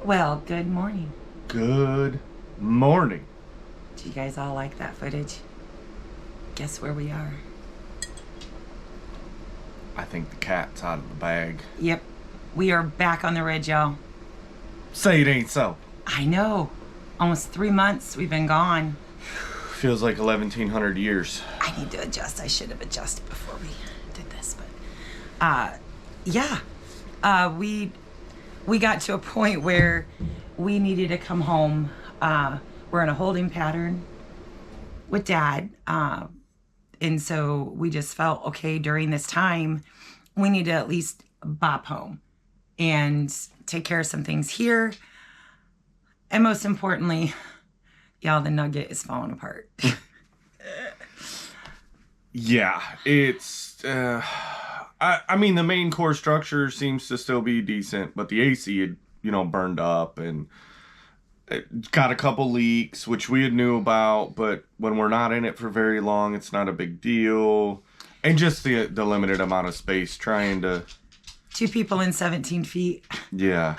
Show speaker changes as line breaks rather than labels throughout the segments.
Well, good morning.
Good morning.
Do you guys all like that footage? Guess where we are?
I think the cat's out of the bag.
Yep. We are back on the ridge, y'all.
Say it ain't so.
I know. Almost 3 months we've been gone.
Feels like 1,100 years.
I need to adjust. I should have adjusted before we did this, but yeah. We got to a point where we needed to come home. We're in a holding pattern with Dad. And so we just felt, okay, during this time, we need to at least bop home and take care of some things here. And most importantly, y'all, the Nugget is falling apart.
Yeah, it's... I mean, the main core structure seems to still be decent, but the AC had, burned up and it got a couple leaks, which we had knew about, but when we're not in it for very long, it's not a big deal. And just the limited amount of space trying to...
2 people in 17 feet.
Yeah.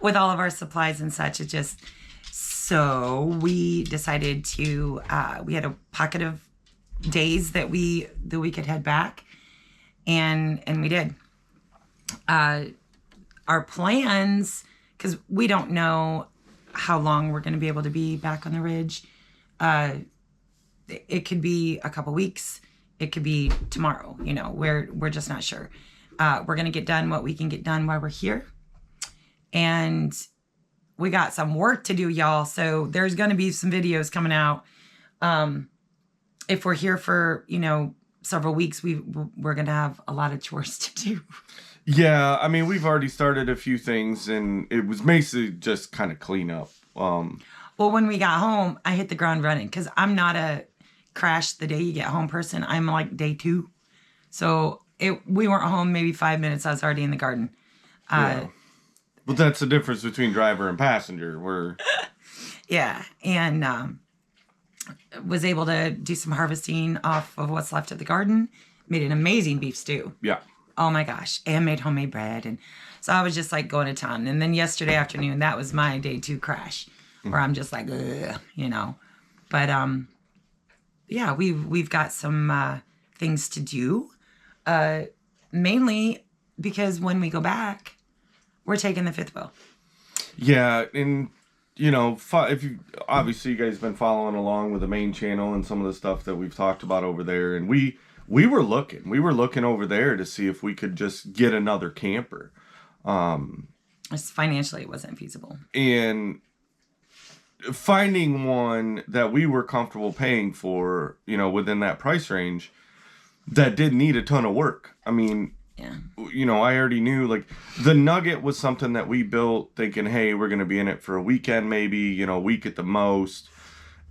With all of our supplies and such, it just... So we decided to... we had a pocket of days that we could head back. And we did. Our plans, because we don't know how long we're going to be able to be back on the ridge. It could be a couple weeks. It could be tomorrow. We're just not sure. We're going to get done what we can get done while we're here. And we got some work to do, y'all. So there's going to be some videos coming out. If we're here for, several weeks, we're going to have a lot of chores to do.
Yeah, I mean, we've already started a few things, and it was basically just kind of clean up.
Well, when we got home, I hit the ground running because I'm not a crash the day you get home person. I'm like day 2. So we weren't home maybe 5 minutes. I was already in the garden.
Yeah. But that's the difference between driver and passenger.
Yeah, and was able to do some harvesting off of what's left of the garden. Made an amazing beef stew.
Yeah.
Oh my gosh. And made homemade bread. And so I was just like going to town. And then yesterday afternoon, that was my day 2 crash where I'm just like, ugh. But yeah, we've got some things to do. Mainly because when we go back, we're taking the 5th wheel. Yeah,
and if you obviously you guys been following along with the main channel and some of the stuff that we've talked about over there, and we were looking over there to see if we could just get another camper.
Financially, it wasn't feasible,
and finding one that we were comfortable paying for, within that price range, that didn't need a ton of work. I mean.
Yeah.
I already knew, like, the Nugget was something that we built thinking, hey, we're going to be in it for a weekend, maybe, a week at the most.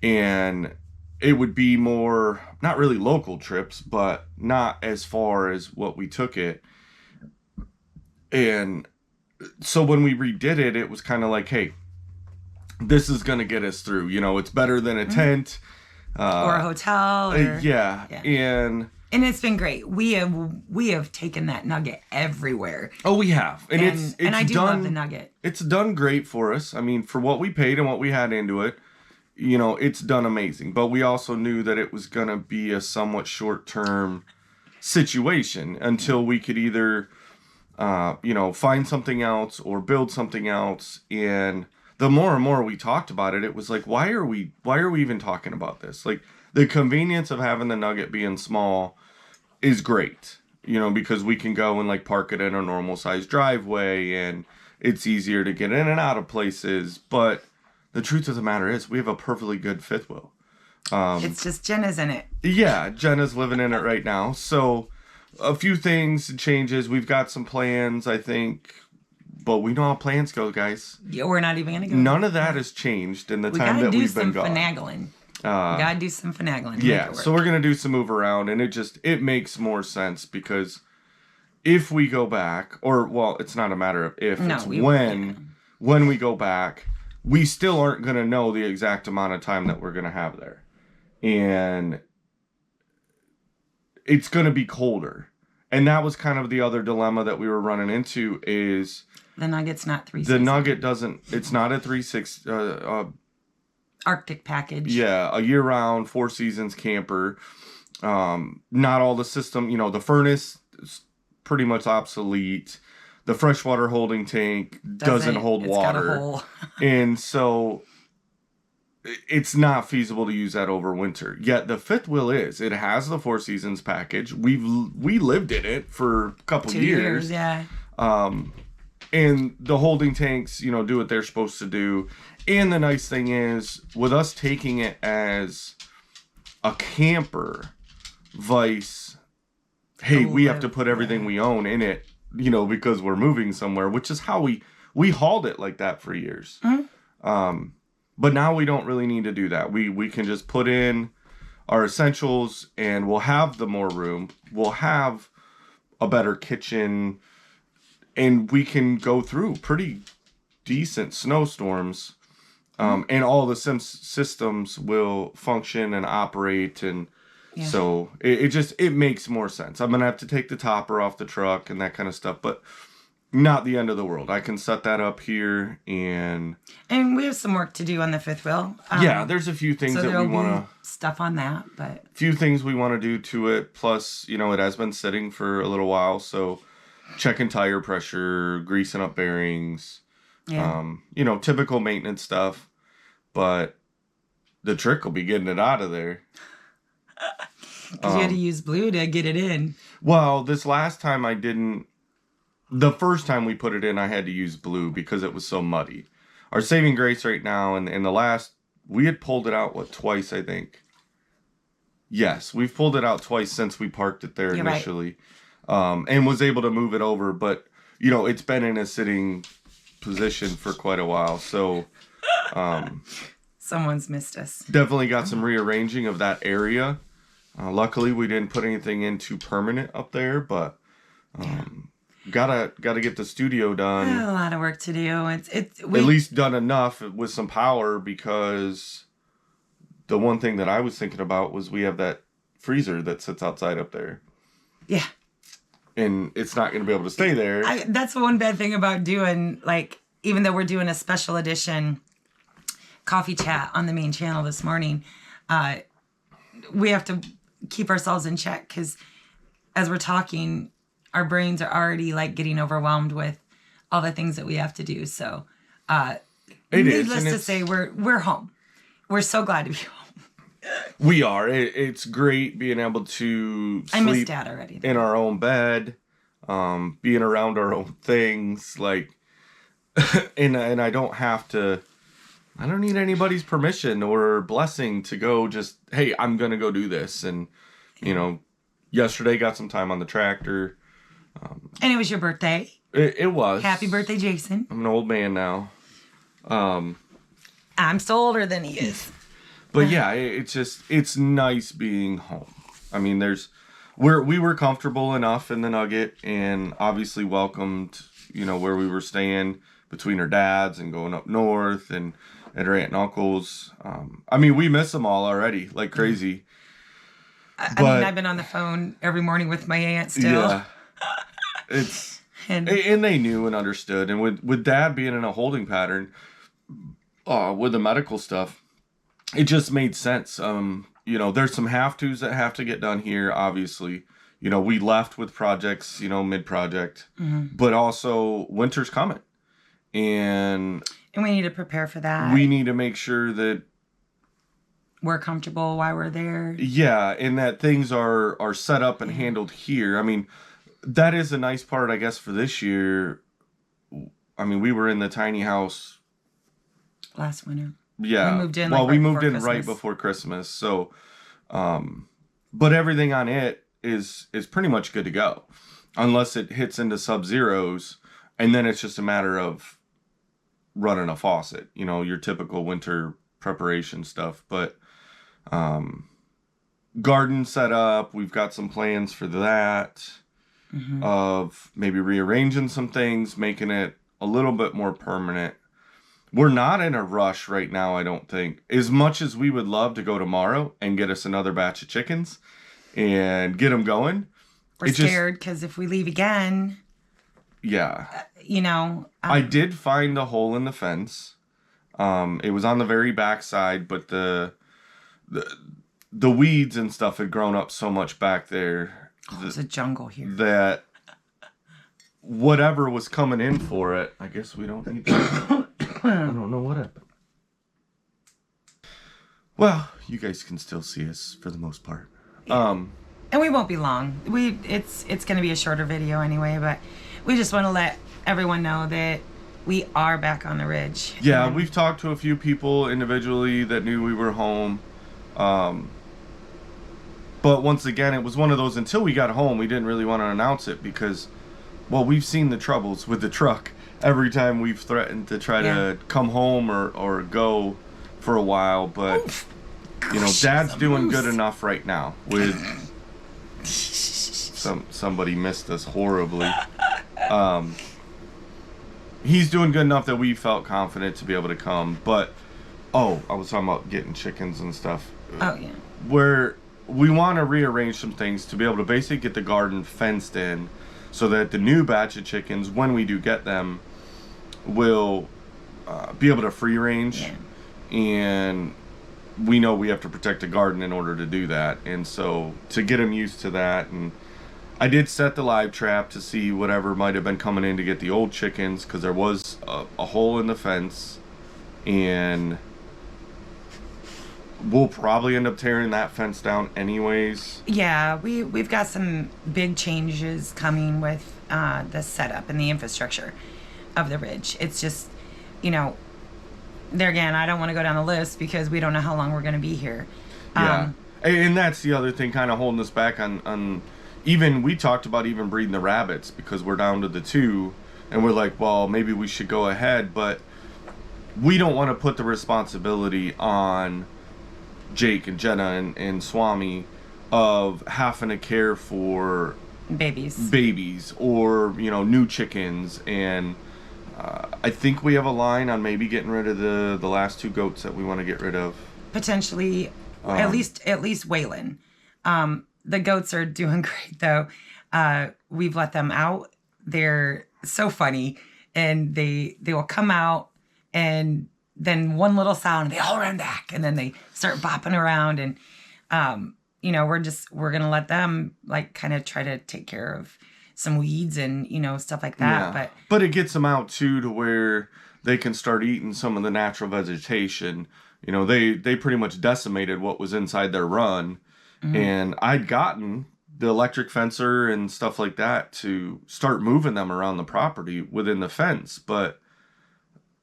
And it would be more, not really local trips, but not as far as what we took it. And so when we redid it, it was kind of like, hey, this is going to get us through. It's better than a tent.
Or a hotel.
Yeah.
And it's been great. We have taken that Nugget everywhere.
Oh, we have. And
I do love the Nugget.
It's done great for us. I mean, for what we paid and what we had into it, it's done amazing. But we also knew that it was going to be a somewhat short-term situation until we could either, find something else or build something else. And the more and more we talked about it, it was like, why are we even talking about this? Like, the convenience of having the Nugget being small is great, because we can go and like park it in a normal sized driveway and it's easier to get in and out of places. But the truth of the matter is we have a perfectly good 5th wheel.
It's just Jenna's in it.
Yeah, Jenna's living in it right now. So a few things changes. We've got some plans, I think, but we know how plans go, guys.
Yeah, we're not even going to go.
None of that has changed in the time that we've been gone.
We gotta do some finagling.
Yeah, so we're gonna do some move around, and it makes more sense because if we go back, it's not a matter of if, it's when we go back, we still aren't gonna know the exact amount of time that we're gonna have there, and it's gonna be colder, And that was kind of the other dilemma that we were running into is
the Nugget's not
the Nugget it's not a 360
Arctic package.
Yeah, a year-round, 4 seasons camper. Not all the system, the furnace is pretty much obsolete. The freshwater holding tank doesn't hold water.
Got a hole.
And so it's not feasible to use that over winter. Yet the fifth wheel is. It has the 4 seasons package. We lived in it for a couple
2 years, yeah.
And the holding tanks, do what they're supposed to do. And the nice thing is, with us taking it as a camper, vice, hey, we have to put everything we own in it, because we're moving somewhere, which is how we hauled it like that for years. Mm-hmm. But now we don't really need to do that. We can just put in our essentials and we'll have the more room. We'll have a better kitchen and we can go through pretty decent snowstorms. And all the systems will function and operate. And so it makes more sense. I'm going to have to take the topper off the truck and that kind of stuff, but not the end of the world. I can set that up here and
we have some work to do on the fifth wheel.
There's a few things that we want to
stuff on that, but
few things we want to do to it. Plus, it has been sitting for a little while. So checking tire pressure, greasing up bearings, typical maintenance stuff. But the trick will be getting it out of there.
Because you had to use blue to get it in.
Well, this last time I didn't. The first time we put it in, I had to use blue because it was so muddy. Our saving grace right now, and in the last, we had pulled it out, twice, I think. Yes, we've pulled it out twice since we parked it there initially. Right. And was able to move it over. But, it's been in a sitting position for quite a while. So...
someone's missed us.
Definitely got some rearranging of that area. Luckily, we didn't put anything in too permanent up there, but gotta get the studio done.
A lot of work to do. At
least done enough with some power, because the one thing that I was thinking about was we have that freezer that sits outside up there.
Yeah.
And it's not going to be able to stay there.
That's the one bad thing about doing, even though we're doing a special edition coffee chat on the main channel this morning, we have to keep ourselves in check, because as we're talking, our brains are already getting overwhelmed with all the things that we have to do. So needless to say, we're home. We're so glad to be home.
We are. It's great being able to sleep
I miss Dad already,
in our own bed, being around our own things, and I don't have to. I don't need anybody's permission or blessing to go just, hey, I'm going to go do this. And, yesterday got some time on the tractor.
And it was your birthday.
It was.
Happy birthday, Jason.
I'm an old man now.
I'm still older than he is.
But yeah, it's nice being home. I mean, we were comfortable enough in the Nugget and obviously welcomed, where we were staying between our dads and going up north and at our aunt and uncle's. We miss them all already, like crazy.
I've been on the phone every morning with my aunt still.
Yeah. And they knew and understood. And with Dad being in a holding pattern, with the medical stuff, it just made sense. There's some have-tos that have to get done here, obviously. We left with projects, mid-project. Mm-hmm. But also, winter's coming. And
we need to prepare for that.
We need to make sure that
we're comfortable while we're there.
Yeah, and that things are set up and handled here. That is a nice part, I guess, for this year. We were in the tiny house
last winter.
Yeah.
We moved in
right before Christmas. So, but everything on it is pretty much good to go, unless it hits into sub-zeros, and then it's just a matter of running a faucet, your typical winter preparation stuff. But garden set up, we've got some plans for that, of maybe rearranging some things, making it a little bit more permanent. We're not in a rush right now, I don't think. As much as we would love to go tomorrow and get us another batch of chickens and get them going,
we're scared because if we leave again,
yeah,
I
did find a hole in the fence. It was on the very back side, but the weeds and stuff had grown up so much back there.
There's a jungle here.
That whatever was coming in for it, I guess we don't need that. I don't know what happened. Well, you guys can still see us for the most part.
Yeah. And we won't be long. It's going to be a shorter video anyway, but we just want to let everyone know that we are back on the ridge.
Yeah, we've talked to a few people individually that knew we were home. But once again, it was one of those, until we got home, we didn't really want to announce it because, well, we've seen the troubles with the truck every time we've threatened to try to come home or go for a while. But, Dad's doing good enough right now with somebody missed us horribly. He's doing good enough that we felt confident to be able to come. But, I was talking about getting chickens and stuff.
Oh, yeah.
Where we want to rearrange some things to be able to basically get the garden fenced in so that the new batch of chickens, when we do get them, will be able to free range. Yeah. And we know we have to protect the garden in order to do that. And so to get them used to that, and I did set the live trap to see whatever might have been coming in to get the old chickens, because there was a hole in the fence, and we'll probably end up tearing that fence down anyways.
Yeah, we've got some big changes coming with the setup and the infrastructure of the ridge. It's just, there again, I don't want to go down the list because we don't know how long we're going to be here.
Yeah, and that's the other thing kind of holding us back on even, we talked about even breeding the rabbits because we're down to the 2, and we're like, well, maybe we should go ahead, but we don't want to put the responsibility on Jake and Jenna and Swami of having to care for babies or new chickens. And I think we have a line on maybe getting rid of the last 2 goats that we want to get rid of,
potentially. At least Waylon. The goats are doing great though. We've let them out. They're so funny, and they will come out, and then one little sound, and they all run back, and then they start bopping around, and we're gonna let them kind of try to take care of some weeds and stuff like that.
Yeah. But it gets them out too to where they can start eating some of the natural vegetation. They pretty much decimated what was inside their run, and I'd gotten the electric fencer and stuff like that to start moving them around the property within the fence, but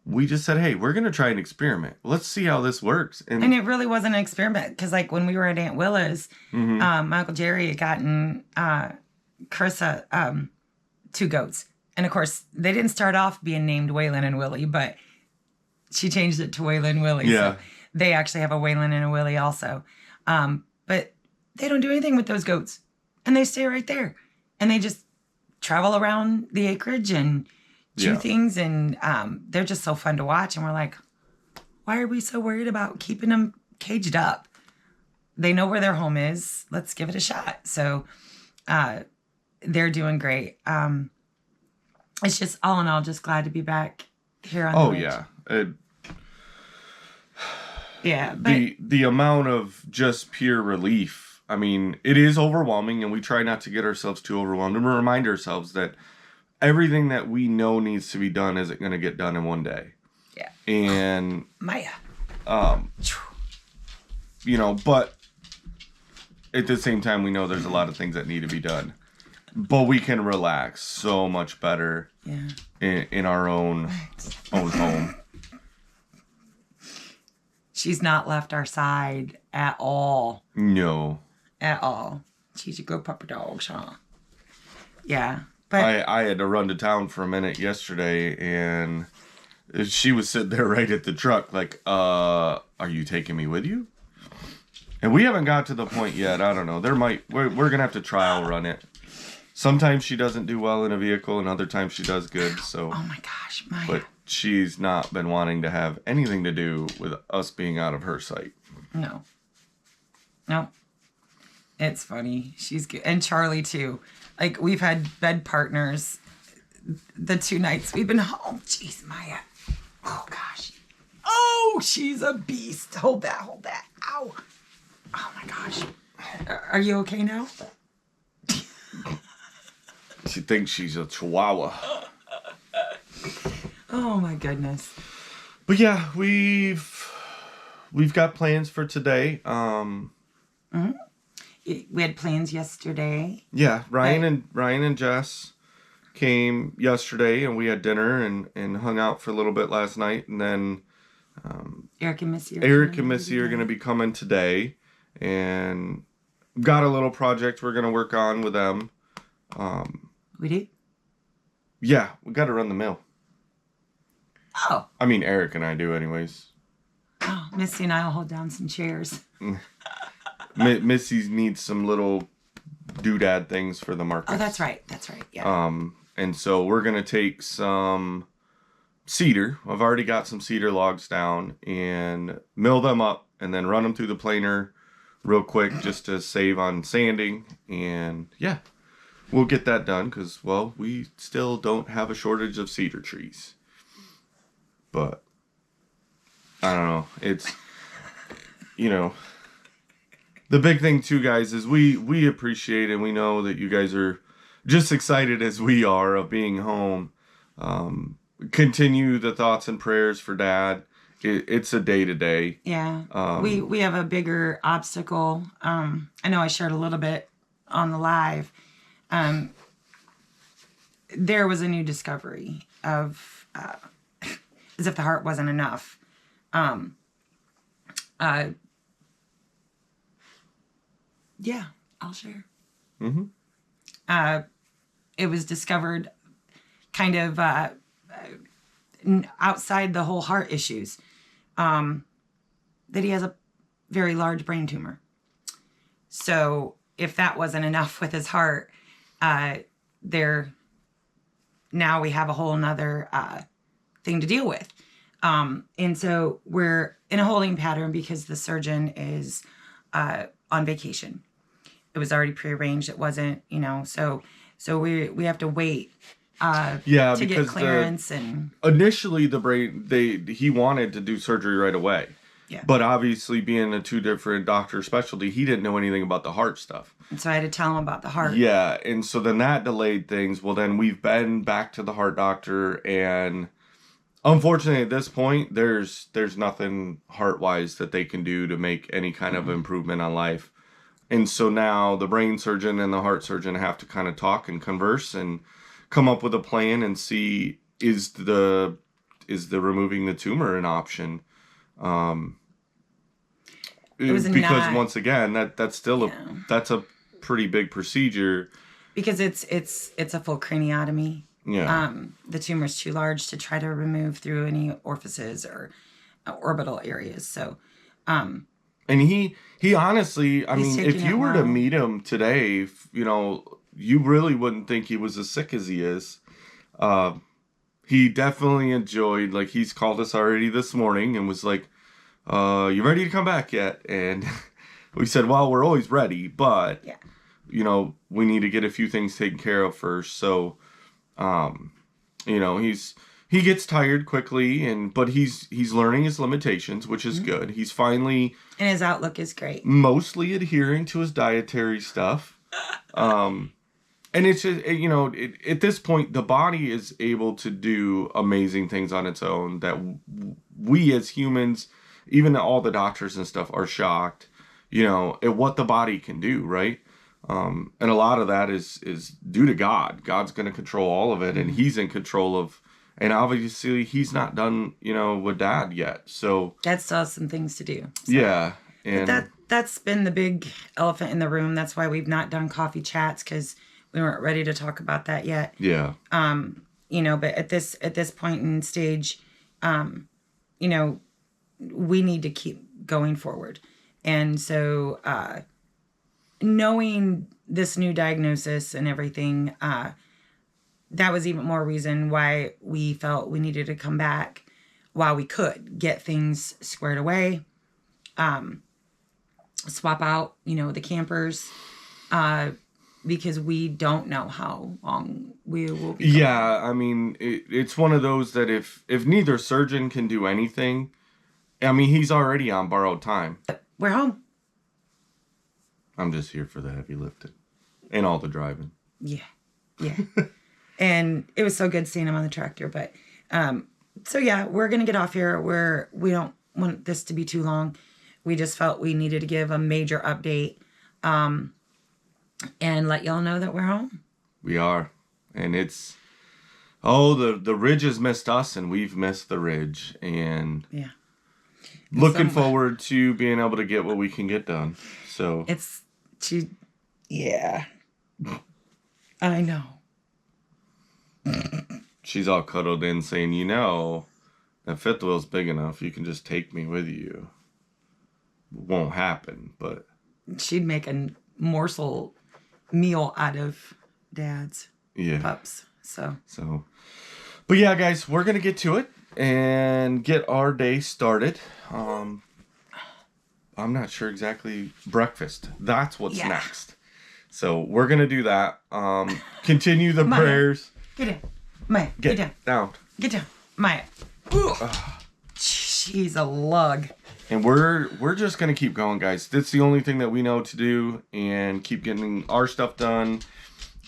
we just said, hey, we're going to try an experiment. Let's see how this works.
And it really wasn't an experiment, because when we were at Aunt Willa's, my Uncle Jerry had gotten Carissa 2 goats. And of course, they didn't start off being named Waylon and Willie, but she changed it to Waylon and Willie.
Yeah.
So they actually have a Waylon and a Willie also. But they don't do anything with those goats. And they stay right there. And they just travel around the acreage and chew things, and they're just so fun to watch. And we're like, why are we so worried about keeping them caged up? They know where their home is. Let's give it a shot. So they're doing great. It's just, all in all, just glad to be back here on the ridge.
Yeah. But the amount of just pure relief, I mean, it is overwhelming, and we try not to get ourselves too overwhelmed, and we remind ourselves that everything that we know needs to be done isn't going to get done in one day.
Yeah.
And
Maya.
But at the same time, we know there's a lot of things that need to be done. But we can relax so much better in our own home.
She's not left our side at all.
No.
At all. She's a good puppy dog, huh? Yeah. But
I had to run to town for a minute yesterday, and she was sitting there right at the truck like, are you taking me with you? And we haven't got to the point yet. I don't know. We're going to have to trial run it. Sometimes she doesn't do well in a vehicle, and other times she does good. So.
Oh my gosh, Maya.
But she's not been wanting to have anything to do with us being out of her sight.
No. It's funny. She's good. And Charlie too. Like, we've had bed partners the 2 nights we've been home. Jeez, Maya. Oh, gosh. Oh, she's a beast. Hold that. Ow. Oh, my gosh. Are you okay now?
She thinks she's a chihuahua.
Oh, my goodness.
But yeah, we've got plans for today.
We had plans yesterday.
Yeah, Ryan and Jess came yesterday, and we had dinner and hung out for a little bit last night, and then
Eric and Missy
are going to be coming today, and got a little project we're going to work on with them.
We do?
Yeah, we got to run the mill.
Oh.
I mean, Eric and I do, anyways.
Oh, Missy and I will hold down some chairs.
Missy needs some little doodad things for the market.
Oh, that's right. Yeah.
And so we're gonna take some cedar. I've already got some cedar logs down and mill them up, and then run them through the planer real quick just to save on sanding. And yeah, we'll get that done because, well, we still don't have a shortage of cedar trees. But I don't know. It's, the big thing too, guys, is we appreciate and we know that you guys are just excited as we are of being home. Continue the thoughts and prayers for Dad. It's a day to day.
Yeah. We have a bigger obstacle. I know I shared a little bit on the live. There was a new discovery of as if the heart wasn't enough. Yeah, I'll share.
Mm-hmm.
It was discovered kind of outside the whole heart issues, that he has a very large brain tumor. So if that wasn't enough with his heart, now we have a whole nother thing to deal with. And so we're in a holding pattern because the surgeon is on vacation. It was already prearranged. It wasn't, so we have to wait to get clearance. And
initially he wanted to do surgery right away.
Yeah.
But obviously, being a 2 different doctor specialty, he didn't know anything about the heart stuff.
And so I had to tell him about the heart.
Yeah, and so then that delayed things. Well, then we've been back to the heart doctor, and unfortunately, at this point, there's nothing heart-wise that they can do to make any kind of improvement on life. And so now the brain surgeon and the heart surgeon have to kind of talk and converse and come up with a plan and see is the removing the tumor an option. Because once again, that's still that's a pretty big procedure.
Because it's a full craniotomy.
Yeah.
The tumor's too large to try to remove through any orifices or orbital areas. So,
and he honestly, I mean, if you were to meet him today, you really wouldn't think he was as sick as he is. He definitely enjoyed, like, he's called us already this morning and was like, you ready to come back yet? And we said, well, we're always ready, but, we need to get a few things taken care of first. So, he gets tired quickly, but he's learning his limitations, which is good. He's finally...
And his outlook is great.
Mostly adhering to his dietary stuff. And it's just, at this point, the body is able to do amazing things on its own that we as humans, even all the doctors and stuff, are shocked, at what the body can do, right? And a lot of that is due to God. God's going to control all of it, and he's in control of, and obviously he's not done, with Dad yet. So
Dad still has some things to do. So.
Yeah. And
that's been the big elephant in the room. That's why we've not done coffee chats, because we weren't ready to talk about that yet.
Yeah.
But at this point in stage, we need to keep going forward. And so, knowing this new diagnosis and everything, that was even more reason why we felt we needed to come back while we could get things squared away, swap out, the campers, because we don't know how long we will be.
Yeah, I mean, it's one of those that if neither surgeon can do anything, I mean, he's already on borrowed time.
We're home.
I'm just here for the heavy lifting and all the driving.
Yeah. And it was so good seeing him on the tractor. But so yeah, we're gonna get off here. We don't want this to be too long. We just felt we needed to give a major update and let y'all know that we're home.
We are, and it's the ridge has missed us, and we've missed the ridge, and
Yeah.
looking forward to being able to get what we can get done. So
yeah. I know.
She's all cuddled in saying, that fifth wheel's big enough. You can just take me with you. Won't happen, but...
She'd make a morsel meal out of Dad's pups. So.
But yeah, guys, we're going to get to it and get our day started. I'm not sure exactly. Breakfast. That's what's next. So we're going to do that. Continue the prayers.
Get down. Maya, get down. Get down. Maya. She's a lug.
And we're just going to keep going, guys. That's the only thing that we know to do, and keep getting our stuff done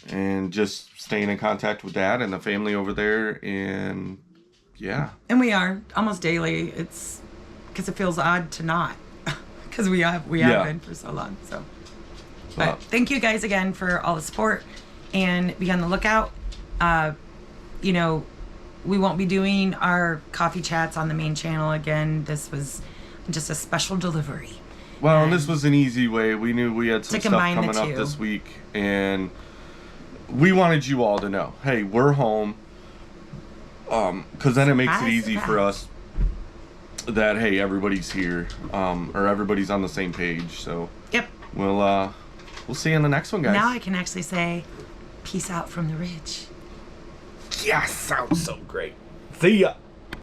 and just staying in contact with Dad and the family over there. And yeah.
And we are almost daily. It's because it feels odd to not, because we have been for so long. So but thank you guys again for all the support, and be on the lookout. We won't be doing our coffee chats on the main channel again. This was just a special delivery.
Well, and this was an easy way. We knew we had some stuff coming up this week, and we wanted you all to know, hey, we're home. Because then it makes it easy for us that, hey, everybody's here, or everybody's on the same page. So
yep,
we'll see you in the next one, guys.
Now I can actually say, peace out from the ridge.
Yes, sounds so great. See ya.